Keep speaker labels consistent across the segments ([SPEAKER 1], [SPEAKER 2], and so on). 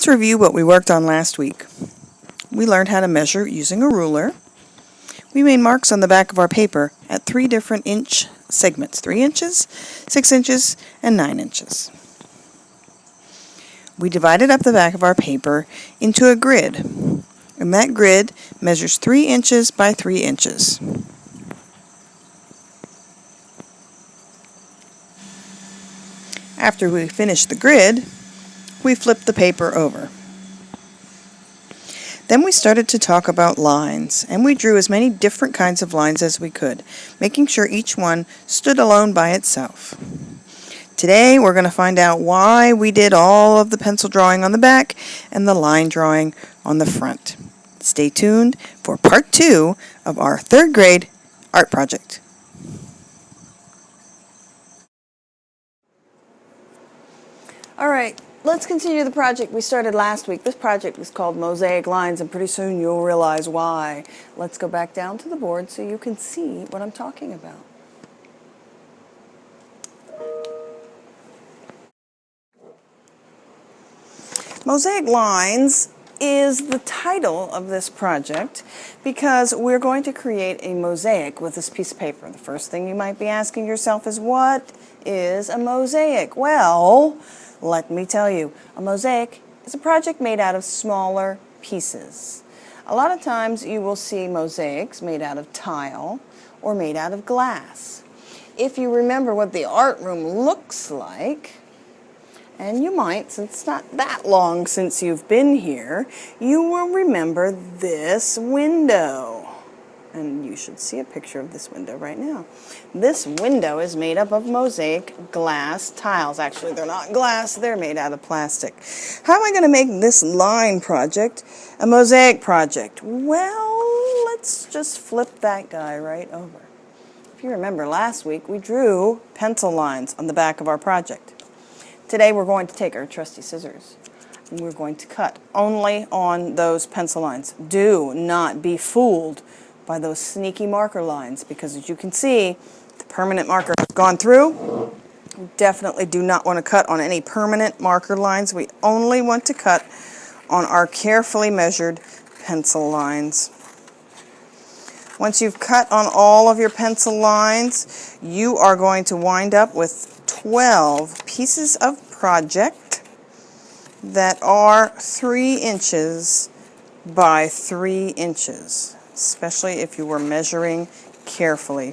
[SPEAKER 1] Let's review what we worked on last week. We learned how to measure using a ruler. We made marks on the back of our paper at 3 different inch segments, 3 inches, 6 inches, and 9 inches. We divided up the back of our paper into a grid, and that grid measures 3 inches by 3 inches. After we finished the grid, we flipped the paper over. Then we started to talk about lines, and we drew as many different kinds of lines as we could, making sure each one stood alone by itself. Today we're going to find out why we did all of the pencil drawing on the back and the line drawing on the front. Stay tuned for part 2 of our 3rd grade art project. All right, let's continue the project we started last week. This project is called Mosaic Lines, and pretty soon you'll realize why. Let's go back down to the board so you can see what I'm talking about. Mosaic Lines is the title of this project because we're going to create a mosaic with this piece of paper. The first thing you might be asking yourself is, what is a mosaic? Well, let me tell you, a mosaic is a project made out of smaller pieces. A lot of times you will see mosaics made out of tile or made out of glass. If you remember what the art room looks like, and you might, since it's not that long since you've been here, you will remember this window. And you should see a picture of this window right now. This window is made up of mosaic glass tiles. Actually, they're not glass, they're made out of plastic. How am I going to make this line project a mosaic project? Well, let's just flip that guy right over. If you remember last week, we drew pencil lines on the back of our project. Today we're going to take our trusty scissors and we're going to cut only on those pencil lines. Do not be fooled by those sneaky marker lines, because as you can see, the permanent marker has gone through. We definitely do not want to cut on any permanent marker lines. We only want to cut on our carefully measured pencil lines. Once you've cut on all of your pencil lines, you are going to wind up with 12 pieces of project that are 3 inches by 3 inches, especially if you were measuring carefully.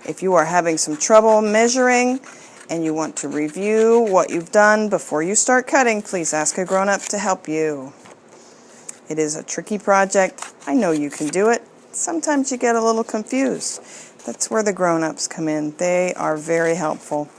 [SPEAKER 1] If you are having some trouble measuring and you want to review what you've done before you start cutting, please ask a grown-up to help you. It is a tricky project. I know you can do it. Sometimes you get a little confused. That's where the grown-ups come in. They are very helpful.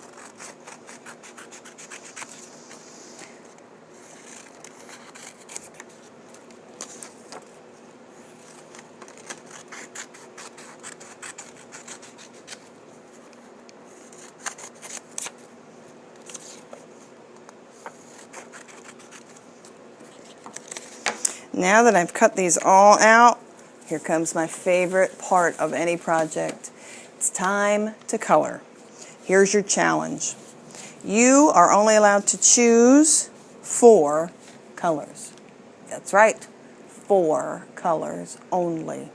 [SPEAKER 1] Now that I've cut these all out, here comes my favorite part of any project. It's time to color. Here's your challenge. You are only allowed to choose 4 colors. That's right, 4 colors only.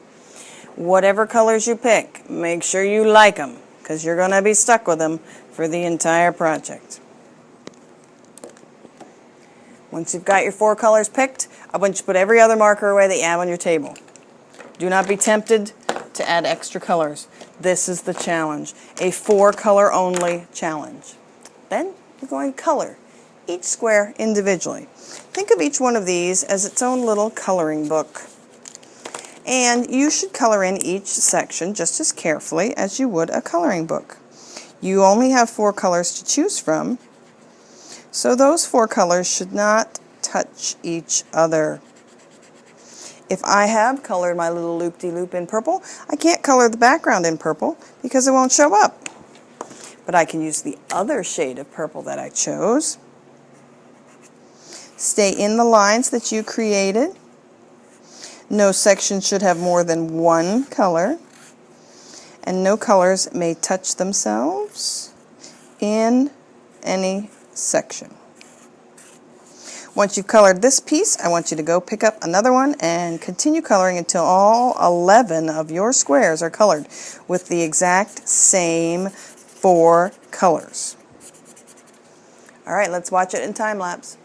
[SPEAKER 1] Whatever colors you pick, make sure you like them, because you're going to be stuck with them for the entire project. Once you've got your 4 colors picked, I want you to put every other marker away that you have on your table. Do not be tempted to add extra colors. This is the challenge, a 4 color only challenge. Then you're going to color each square individually. Think of each one of these as its own little coloring book. And you should color in each section just as carefully as you would a coloring book. You only have 4 colors to choose from, so those 4 colors should not touch each other. If I have colored my little loop-de-loop in purple, I can't color the background in purple because it won't show up. But I can use the other shade of purple that I chose. Stay in the lines that you created. No section should have more than 1 color. And no colors may touch themselves in any section. Once you've colored this piece, I want you to go pick up another one and continue coloring until all 11 of your squares are colored with the exact same 4 colors. All right, let's watch it in time lapse.